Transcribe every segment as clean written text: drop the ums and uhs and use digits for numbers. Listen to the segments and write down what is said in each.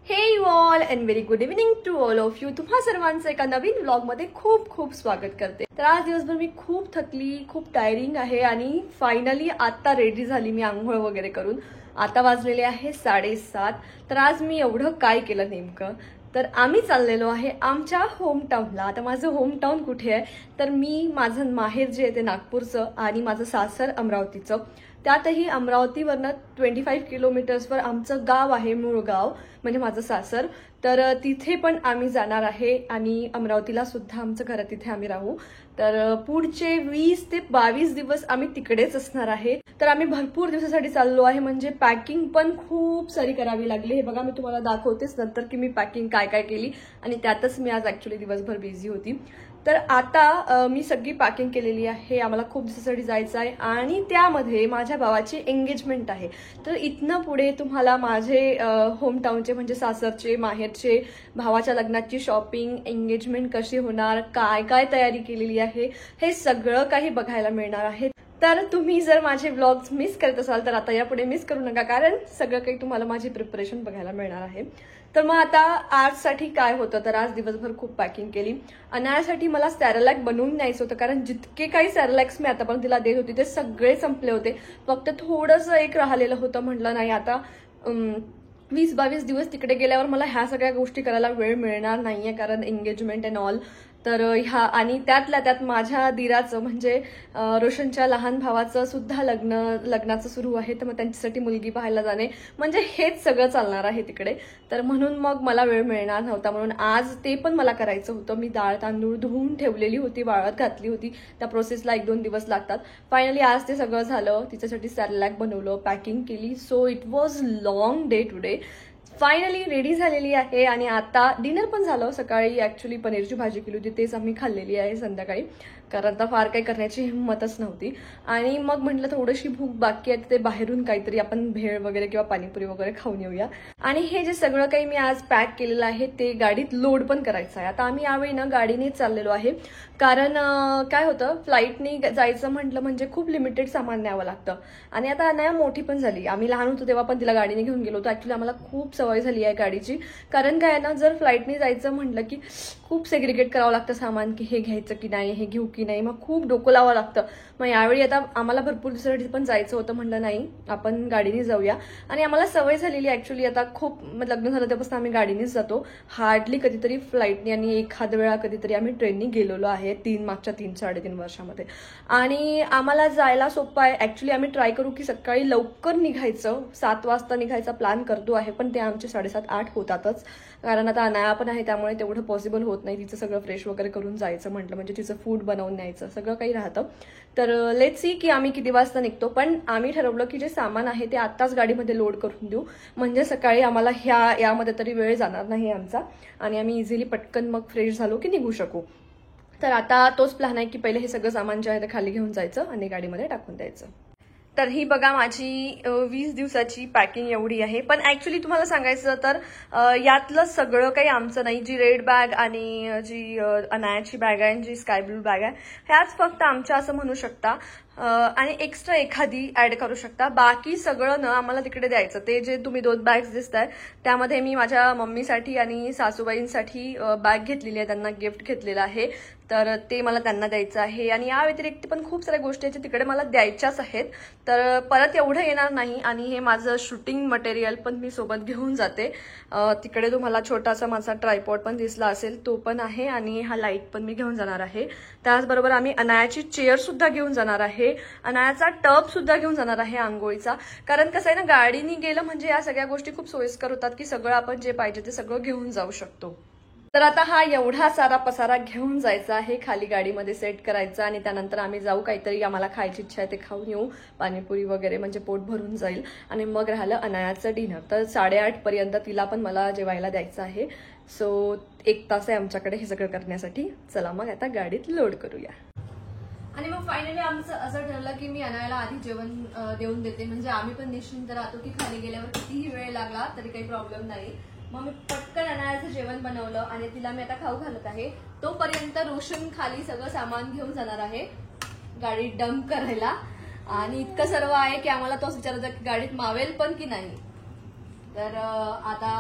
हे you all and very good evening to all of you. तुम्हा सर्वांचं एका नवीन व्लॉगमध्ये खूप खूप स्वागत करते. तर आज दिवसभर मी खूप थकली, खूप टायरिंग आहे आणि फायनली आता रेडी झाली मी आंघोळ वगैरे करून. आता वाजलेले आहे 7:30. तर आज मी एवढं काय केलं नेमकं, तर आम्ही चाललेलो आहे आमच्या होमटाऊनला. आता माझं होमटाऊन कुठे आहे, तर मी माझं माहेर जे आहे ते नागपूरचं आणि माझं सासर अमरावतीचं. त्यातही अमरावतीवरनं 25 किलोमीटर्सवर आमचं गाव आहे, मूळ गाव म्हणजे माझं सासर. तर तिथे पण आम्ही जाणार आहे आणि अमरावतीला सुद्धा आमचं घर तिथे आम्ही राहू. तर पुढचे 20 ते 22 दिवस आम्ही तिकडेच असणार आहे. तर आम्ही भरपूर दिवसासाठी चाललो आहे, म्हणजे पॅकिंग पण खूप सारी करावी लागली. हे बघा मी तुम्हाला दाखवतेच नंतर की मी पॅकिंग काय काय केली आणि त्यातच मी आज ऍक्च्युली दिवसभर बिझी होती. तर आता मी सगळी पॅकिंग केलेली आहे. आम्हाला खूप दिवसासाठी जायचं आहे आणि त्यामध्ये माझ्या भावाची एंगेजमेंट आहे. तर इथनं पुढे तुम्हाला माझे होमटाऊनचे म्हणजे सासरचे, माहेरचे, भावाच्या लग्नाची शॉपिंग, एंगेजमेंट कशी होणार, काय काय तयारी केलेली आहे, हे सगळं काही बघायला मिळणार आहे. तर तुम्ही जर माझे व्लॉग्स मिस करत असाल तर आता यापुढे मिस करू नका, कारण सगळं काही तुम्हाला माझी प्रिपरेशन बघायला मिळणार आहे. तर मग आता आजसाठी काय होतं, तर आज दिवसभर खूप पॅकिंग केली. अनायासाठी मला सॅरेलॅक बनवून न्यायचं होतं, कारण जितके काही सॅरेलॅक्स मी आतापर्यंत तिला देत होती ते सगळे संपले होते. फक्त थोडंसं एक राहिलेलं होतं. म्हटलं नाही आता 20-22 दिवस तिकडे गेल्यावर मला ह्या सगळ्या गोष्टी करायला वेळ मिळणार नाहीये, कारण एंगेजमेंट अँड ऑल. तर ह्या आणि त्यातल्या त्यात माझ्या दीराचं म्हणजे रोशनच्या लहान भावाचं सुद्धा लग्नाचं सुरू आहे. तर मग त्यांच्यासाठी मुलगी पाहायला जाणे, म्हणजे हेच सगळं चालणार आहे तिकडे. तर म्हणून मग मला वेळ मिळणार नव्हता, म्हणून आज ते पण मला करायचं होतं. मी डाळ तांदूळ धुवून ठेवलेली होती, वाळत घातली होती. त्या प्रोसेसला 1-2 दिवस लागतात. फायनली आज ते सगळं झालं. तिच्यासाठी सॅरेलॅक बनवलं, पॅकिंग केली. So it was long day today. Finally ready झालेली आहे आणि आता डिनर पण झालं. सकाळी ऍक्च्युली पनीरची भाजी केली होती, तेच आम्ही खाल्लेली आहे संध्याकाळी, कारण आता फार काही करण्याची हिंमतच नव्हती. आणि मग म्हटलं थोडीशी भूक बाकी आहे, ते बाहेरून काहीतरी आपण भेळ वगैरे किंवा पाणीपुरी वगैरे खाऊन येऊया. आणि हे जे सगळं काही मी आज पॅक केलेलं आहे ते गाडीत लोड पण करायचं आहे. आता आम्ही यावेळी ना गाडीनेच चाललेलो आहे, कारण काय होतं, फ्लाईटने जायचं म्हटलं म्हणजे खूप लिमिटेड सामान न्यावं लागतं. आणि आता अनाया मोठी पण झाली. आम्ही लहान होतो तेव्हा पण तिला गाडीने घेऊन गेलो होतो. ऍक्च्युली आम्हाला खूप सवय झाली आहे गाडीची, कारण काय ना, जर फ्लाईटने जायचं म्हटलं की खूप सेग्रिगेट करावं लागतं सामान, की हे घ्यायचं की नाही, हे घेऊ की नाही, मग खूप डोकं लावावं लागतं. मग यावेळी आता आम्हाला भरपूर दिवसासाठी पण जायचं होतं, म्हटलं नाही आपण गाडीने जाऊया. आणि आम्हाला सवय झालेली ऍक्च्युली, आता खूप लग्न झालं त्यापासून आम्ही गाडीनेच जातो. हार्डली कधीतरी फ्लाईटने आणि एखाद वेळा कधीतरी आम्ही ट्रेननी गेलेलो आहे मागच्या 3-3.5 वर्षामध्ये. आणि आम्हाला जायला सोपं आहे. ऍक्च्युली आम्ही ट्राय करू की सकाळी लवकर निघायचं, 7 वाजता निघायचा प्लॅन करतो आहे, पण ते आमचे 7:30-8 होतातच, कारण आता अनाया पण आहे त्यामुळे तेवढं पॉसिबल होत नाही. तिचं सगळं फ्रेश वगैरे करून जायचं म्हटलं म्हणजे तिचं फूड बनवून न्यायचं, सगळं काही राहतं. तर लेट्स सी की आम्ही किती वाजता निघतो. पण आम्ही ठरवलं की जे सामान आहे ते आत्ताच गाडीमध्ये लोड करून देऊ, म्हणजे सकाळी आम्हाला यामध्ये तरी वेळ जाणार नाही आमचा आणि आम्ही इझिली पटकन मग फ्रेश झालो की निघू शकू. तर आता तोच प्लॅन आहे की पहिले हे सगळं सामान जे आहे ते खाली घेऊन जायचं आणि गाडीमध्ये टाकून द्यायचं. तर ही बघा माझी 20 दिवसाची पॅकिंग एवढी आहे. पण ऍक्च्युली तुम्हाला सांगायचं तर यातलं सगळं काही आमचं नाही. जी रेड बॅग आणि जी अनायाची बॅग आहे आणि जी स्काय ब्लू बॅग आहे, ह्याच फक्त आमच्या असं म्हणू शकता. आणि एक्स्ट्रा एखादी ऍड करू शकता. बाकी सगळं न आम्हाला तिकडे द्यायचं. ते जे तुम्ही 2 बॅग्स दिसत आहे त्यामध्ये मी माझ्या मम्मीसाठी आणि सासूबाईंसाठी बॅग घेतलेली आहे, त्यांना गिफ्ट घेतलेलं आहे, तर ते मला त्यांना द्यायचं आहे. आणि या व्यतिरिक्त पण खूप साऱ्या गोष्टी आहेत तिकडे मला द्यायच्याच आहेत. तर परत एवढं येणार नाही. आणि हे माझं शूटिंग मटेरियल पण मी सोबत घेऊन जाते. तिकडे तुम्हाला छोटासा माझा ट्रायपॉड पण दिसला असेल, तो पण आहे. आणि हा लाईट पण मी घेऊन जाणार आहे. त्याचबरोबर आम्ही अनायाची चेअर सुद्धा घेऊन जाणार आहे, अनायाचा टब सुद्धा घेऊन जाणार आहे आंघोळीचा. कारण कसं आहे ना, गाडीने गेलं म्हणजे या सगळ्या गोष्टी खूप सोयीस्कर होतात, की सगळं आपण जे पाहिजे ते सगळं घेऊन जाऊ शकतो. तर आता हा एवढा सारा पसारा घेऊन जायचा आहे, खाली गाडीमध्ये सेट करायचा आणि त्यानंतर आम्ही जाऊ, काहीतरी आम्हाला खायची इच्छा आहे ते खाऊन येऊ, पाणीपुरी वगैरे, म्हणजे पोट भरून जाईल. आणि मग राहिलं अनायाचं डिनर. तर 8:30 पर्यंत तिला पण मला जेवायला द्यायचं आहे. सो 1 तास आहे आमच्याकडे हे सगळं करण्यासाठी. चला मग आता गाडीत लोड करूया. आणि मग फायनली आमचं असं ठरलं की मी अनायाला आधी जेवण देऊन देते, म्हणजे आम्ही पण निश्चिंत राहतो की खाली गेल्यावर कितीही वेळ लागला तरी काही प्रॉब्लेम नाही. मग मी पटकन अनायाचं जेवण बनवलं आणि तिला मी आता खाऊ घालत आहे. तोपर्यंत रोशन खाली सगळं सामान घेऊन जाणार आहे गाडीत डंप करायला. आणि इतकं सर्व आहे की आम्हाला तोच विचारायचा की गाडीत मावेल पण की नाही. तर आता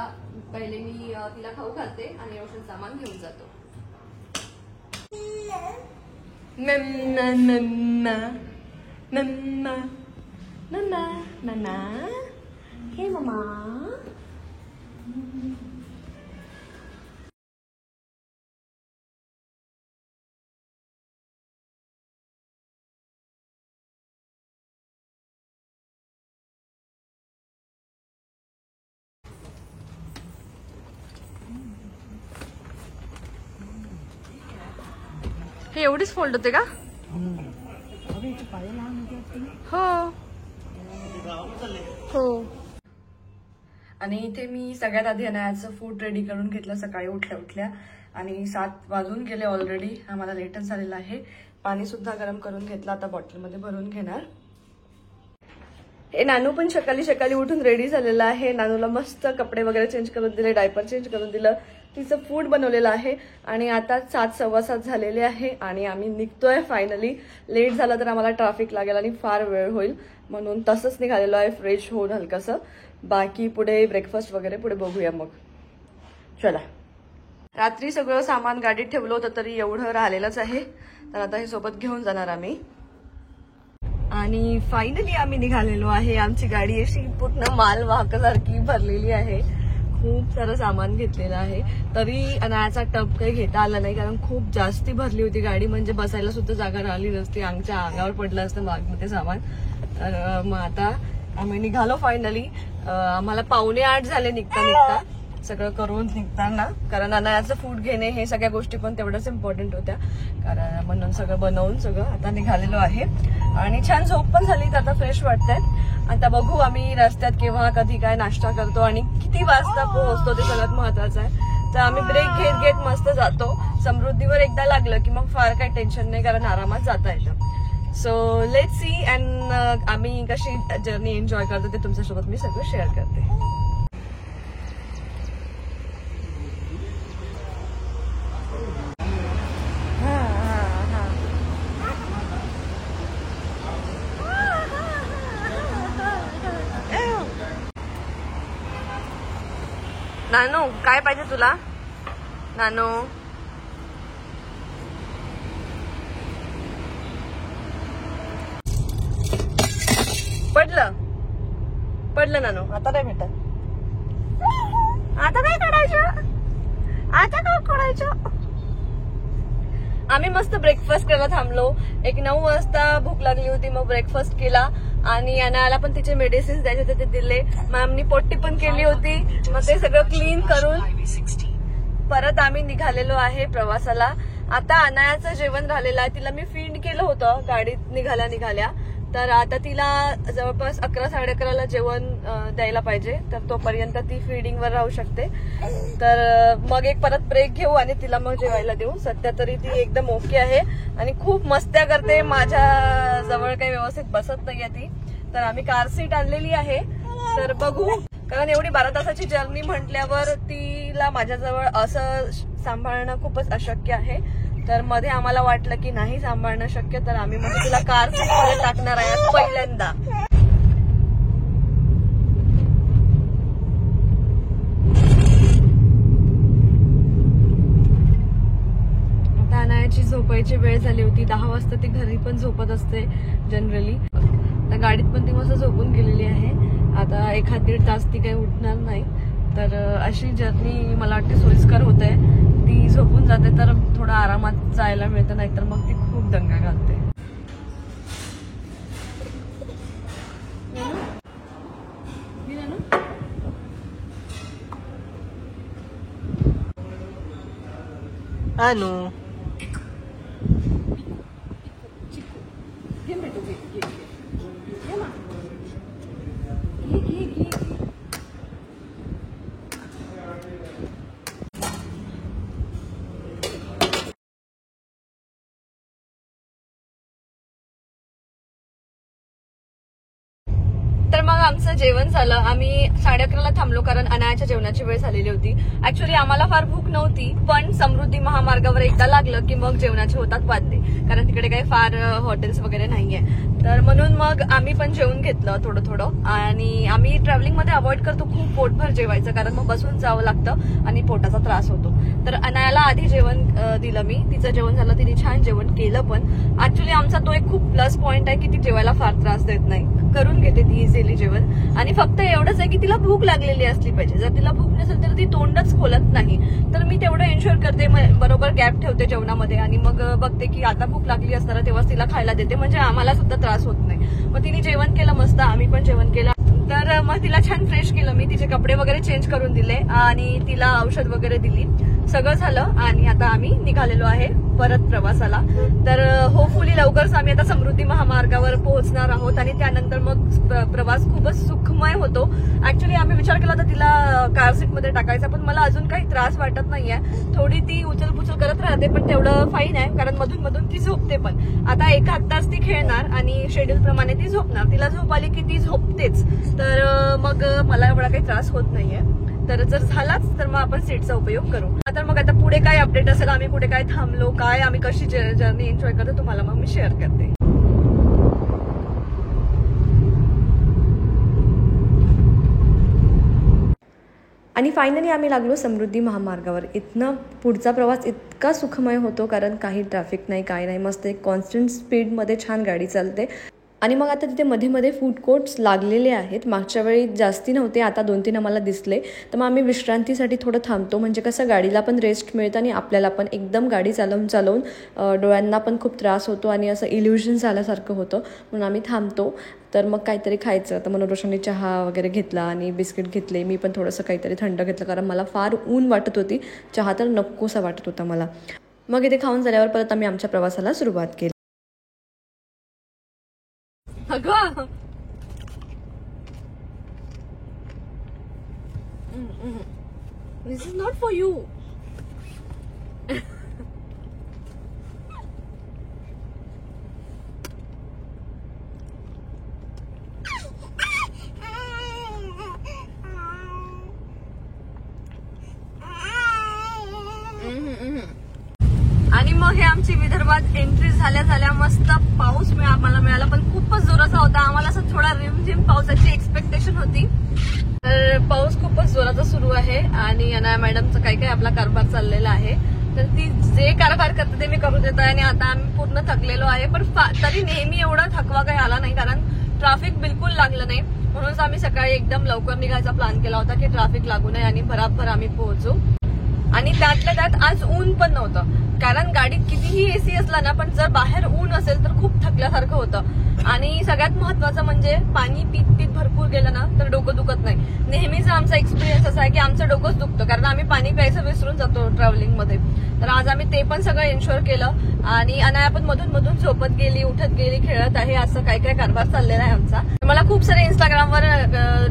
पहिले मी तिला खाऊ घालते आणि रोशन सामान घेऊन जातो. मम्मा मम्मा मम्मा मम्मा मम्मा हे मम्मा. हे एवढीच फोल्ड होते का? हो हो. आणि इथे मी सगळ्यात आधी अनायाचं फूड रेडी करून घेतलं सकाळी उठल्या उठल्या. आणि 7 वाजून गेले ऑलरेडी. आम्हाला लेटच झालेला आहे. पाणी सुद्धा गरम करून घेतलं. आता बॉटलमध्ये भरून घेणार. हे नानू पण सकाळी उठून रेडी झालेला आहे. नानूला मस्त कपडे वगैरे चेंज करून दिले, डायपर चेंज करून दिलं, तिचं फूड बनवलेलं आहे. आणि आता 7 सव्वा 7 झालेले आहे आणि आम्ही निघतोय फायनली. लेट झाला तर आम्हाला ट्रॅफिक लागेल आणि फार वेळ होईल, म्हणून तसंच निघालेलो आहे फ्रेश होऊन हलकंसं. बाकी पुढे ब्रेकफास्ट वगैरे पुढे बघूया मग. चला. रात्री सगळं सामान गाडीत ठेवलं होतं तरी एवढं राहिलेलंच आहे, तर आता हे सोबत घेऊन जाणार आम्ही. आणि फायनली आम्ही निघालेलो आहे. आमची गाडी अशी पूर्ण मालवाहकासारखी भरलेली आहे. खूप सारं सामान घेतलेलं आहे. तरी अनायाचा टप काही घेता आला नाही, कारण खूप जास्ती भरली होती गाडी. म्हणजे बसायला सुद्धा जागा राहिली नसती, आमच्या अंगावर पडलं असतं मागमध्ये सामान. तर मग आता आम्ही निघालो फायनली. आम्हाला 7:45 झाले निघता सगळं करून निघताना, कारण अनायाचं फूड घेणे हे सगळ्या गोष्टी पण तेवढंच इम्पॉर्टंट होत्या. कारण म्हणून सगळं बनवून सगळं आता निघालेलो आहे. आणि छान झोप पण झाली, तर आता फ्रेश वाटतंय. आता बघू आम्ही रस्त्यात केव्हा कधी काय नाश्ता करतो आणि किती वाजता पोहोचतो, ते सगळ्यात महत्वाचं आहे. तर आम्ही ब्रेक घेत मस्त जातो. समृद्धीवर एकदा लागलं की मग फार काही टेन्शन नाही, कारण आरामात जाता येतं. So let's see. अँड आम्ही कशी जर्नी एन्जॉय करतो ते तुमच्यासोबत मी सगळं शेअर करते. नानू काय पाहिजे तुला? नानू पडलं नानू. आता नाही भेटत. आता काय करायचं? आम्ही मस्त ब्रेकफास्ट करायला थांबलो. 9 वाजता भूक लागली होती, मग ब्रेकफास्ट केला. आणि अनायाला पण तिचे मेडिसिन्स द्यायचे होते ते दिले. मॅमनी पोट्टी पण केली होती. मग ते सगळं क्लीन करून परत आम्ही निघालेलो आहे प्रवासाला. आता अनायाचं जेवण राहिलेलं आहे. तिला मी फीड केलं होतं गाडीत निघाल्या. तर आता तिला जवळपास 11-11:30ला जेवण द्यायला पाहिजे, तर तोपर्यंत ती फीडिंगवर राहू शकते. तर मग एक परत ब्रेक घेऊ आणि तिला मग जेवायला देऊ. सध्या तरी ती एकदम ओके आहे आणि खूप मस्त्या करते. माझ्या जवळ काही व्यवस्थित बसत नाहीये ती. तर आम्ही कार सीट आणलेली आहे, तर बघू. कारण एवढी 12 तासाची जर्नी म्हटल्यावर तिला माझ्याजवळ असं सांभाळणं खूपच अशक्य आहे. तर मध्ये आम्हाला वाटलं की नाही सांभाळणं शक्य, तर आम्ही मग तिला कार सीटमध्ये टाकणार आहे पहिल्यांदा. आता अनायाची झोपायची वेळ झाली होती. 10 वाजता ती घरी पण झोपत असते जनरली. त्या गाडीत पण ती मस्त झोपून गेलेली आहे. आता 1-1.5 तास ती काही उठणार नाही. तर अशी जर्नी मला वाटते सोयीस्कर होते. ती झोपून जाते तर थोडा आरामात जायला मिळतं, नाहीतर मग ती खूप दंगा घालते. अनु तर मग आमचं जेवण झालं. आम्ही 11:30ला थांबलो, कारण अनायाच्या जेवणाची वेळ झालेली होती. ऍक्च्युली आम्हाला फार भूक नव्हती, पण समृद्धी महामार्गावर एकदा लागलं की मग जेवणाचे होतात वाजले, कारण तिकडे काही फार हॉटेल्स वगैरे नाहीये. तर म्हणून मग आम्ही पण जेवून घेतलं थोडं थोडं. आणि आम्ही ट्रॅव्हलिंग मध्ये अवॉइड करतो खूप पोटभर जेवायचं, कारण मग बसून जावं लागतं आणि पोटाचा त्रास होतो. तर अनायाला आधी जेवण दिलं मी, तिचं जेवण झालं, तिने छान जेवण केलं. पण ऍक्च्युली आमचा तो एक खूप प्लस पॉइंट आहे की ती जेवायला फार त्रास देत नाही, करून घेते ती इझिली जेवण. आणि फक्त एवढंच आहे की तिला भूक लागलेली असली पाहिजे. जर तिला भूक नसेल तर ती तोंडच खोलत नाही. तर मी तेवढं एन्श्योर करते, बरोबर गॅप ठेवते जेवणामध्ये आणि मग बघते की आता भूक लागली असणार तेव्हाच तिला खायला देते, म्हणजे आम्हाला सुद्धा त्रास होत नाही. मग तिने जेवण केलं मस्त, आम्ही पण जेवण केलं. तर मग तिला छान फ्रेश केलं मी, तिचे कपडे वगैरे चेंज करून दिले आणि तिला औषध वगैरे दिली, सगळं झालं. आणि आता आम्ही निघालेलो आहे परत प्रवासाला. तर होपफुली लवकरच आम्ही आता समृद्धी महामार्गावर पोहोचणार आहोत आणि त्यानंतर मग प्रवास खूपच सुखमय होतो. ऍक्च्युली आम्ही विचार केला होता तिला कार सीट मध्ये टाकायचा, पण मला अजून काही त्रास वाटत नाहीये. थोडी ती उचलपुचल करत राहते पण तेवढं फाईन आहे, कारण मधून मधून ती झोपते. पण आता 1 तास ती खेळणार आणि शेड्यूल प्रमाणे ती झोपणार. तिला झोप आली की ती झोपतेच, तर मग मला एवढा काही त्रास होत नाहीये. तर जर झालाच तर मग आपण सीटचा उपयोग करू. तर मग आता पुढे काय अपडेट असेल, आम्ही कुठे काय थांबलो, काय आम्ही कशी जर्नी एन्जॉय करतो, तुम्हाला मग मी शेअर करते. आणि फायनली आम्ही लागलो समृद्धी महामार्गावर. इथनं पुढचा प्रवास इतका सुखमय होतो, कारण काही ट्रॅफिक नाही, काही नाही, मस्त एक कॉन्स्टंट स्पीडमध्ये छान गाडी चालते. आणि मग आता तिथे मध्ये मध्ये फूड कोर्ट्स लागलेले आहेत. मागच्या वेळी जास्ती नव्हते, आता 2-3 आम्हाला दिसले. तर मग आम्ही विश्रांतीसाठी थोडं थांबतो, म्हणजे कसं गाडीला पण रेस्ट मिळतं आणि आपल्याला पण. एकदम गाडी चालवून डोळ्यांना पण खूप त्रास होतो आणि असं इल्युजन झाल्यासारखं होतं, म्हणून आम्ही थांबतो. तर मग काहीतरी खायचं, तर म्हणून रोशनने चहा वगैरे घेतला आणि बिस्किट घेतले. मी पण थोडंसं काहीतरी थंड घेतलं, कारण मला फार ऊन वाटत होती, चहा तर नकोसा वाटत होता मला. मग इथे खाऊन झाल्यावर परत आम्ही आमच्या प्रवासाला सुरुवात केली. This is not for you. आणि मग हे आमची विदर्भात एंट्री झाल्या मस्त पाऊस आम्हाला मिळाला, पण खूपच जोराचा होता. आम्हाला असं थोडा रिमझिम पावसाची एक्सपेक्टेशन होती. तर पाऊस खूपच जोराचा सुरू आहे आणि अनाया मॅडमचं काही आपला कारभार चाललेला आहे. तर ती जे कारभार करते ते मी करू देत आहे. आणि आता आम्ही पूर्ण थकलेलो आहे, पण तरी नेहमी एवढा थकवा काही आला नाही, कारण ट्रॅफिक बिलकुल लागलं नाही. म्हणूनच आम्ही सकाळी एकदम लवकर निघायचा प्लॅन केला होता की ट्रॅफिक लागू नये आणि भराभर आम्ही पोहोचू. आणि त्यातल्या त्यात आज ऊन पण नव्हतं, कारण गाडीत कितीही एसी असला ना, पण जर बाहेर ऊन असेल तर खूप थकल्यासारखं होतं. आणि सगळ्यात महत्वाचं म्हणजे पाणी पीत भरपूर गेलं ना तर डोकं दुखत नाही. नेहमीचा आमचा एक्सपिरियन्स असा आहे की आमचं डोकंच दुखतं, कारण आम्ही पाणी प्यायचं विसरून जातो ट्रॅव्हलिंग मध्ये. तर आज आम्ही ते पण सगळं एन्श्योर केलं. आणि अनाया पण मधून झोपत गेली, उठत गेली, खेळत आहे, असं काय कारभार चाललेला आहे आमचा. मला खूप सारे इंस्टाग्रामवर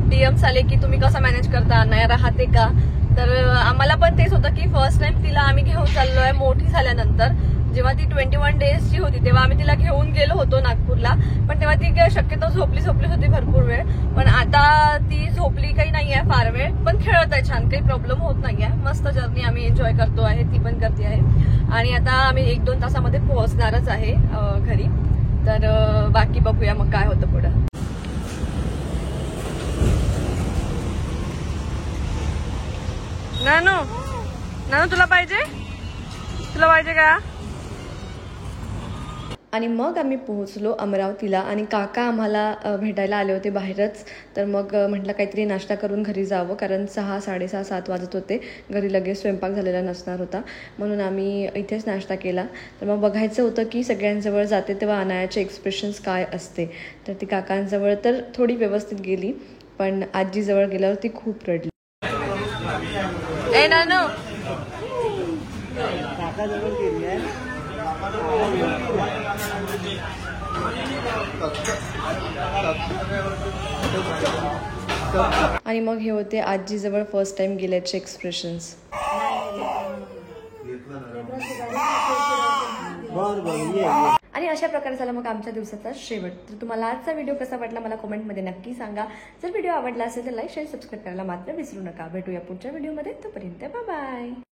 डीएम्स आले की तुम्ही कसं मॅनेज करता, अनाया राहते का. तर आम्हाला पण तेच होतं की फर्स्ट टाइम तिला आम्ही घेऊन चाललोय मोठी झाल्यानंतर. जेव्हा ती 21 डेजची होती तेव्हा आम्ही तिला घेऊन गेलो होतो नागपूरला, पण तेव्हा ती शक्यतो झोपली होती भरपूर वेळ. पण आता ती झोपली काही नाहीये फार वेळ, पण खेळत आहे छान, काही प्रॉब्लेम होत नाहीये. मस्त जर्नी आम्ही एन्जॉय करतो आहे, ती पण करते आहे. आणि आता आम्ही 1-2 तासामध्ये पोहोचणारच आहे घरी. तर बाकी बघूया मग काय होतं पुढं. नानू तुला पाहिजे का. आणि मग आम्ही पोहोचलो अमरावतीला आणि काका आम्हाला भेटायला आले होते बाहेरच. तर मग म्हटलं काहीतरी नाश्ता करून घरी जावं, कारण 6-6:30-7 वाजत होते. घरी लगेच स्वयंपाक झालेला नसणार होता, म्हणून आम्ही इथेच नाश्ता केला. तर मग बघायचं होतं की सगळ्यांजवळ जाते तेव्हा अनायाचे एक्सप्रेशन्स काय असते. तर ती काकांजवळ तर थोडी व्यवस्थित गेली, पण आजीजवळ गेल्यावर ती खूप रडली. ए नानू काकाजवळ गेली आहे. आणि मग हे होते आजीजवळ फर्स्ट टाइम गेल्याचे एक्सप्रेशन्स. आणि अशा प्रकारे झाला मग आमच्या दिवसाचा शेवट. तर तुम्हाला आजचा व्हिडिओ कसा वाटला मला कमेंटमध्ये नक्की सांगा. जर व्हिडिओ आवडला असेल तर लाईक शेअर सबस्क्राईब करायला मात्र विसरू नका. भेटूया पुढच्या व्हिडिओमध्ये, तोपर्यंत बाय बाय.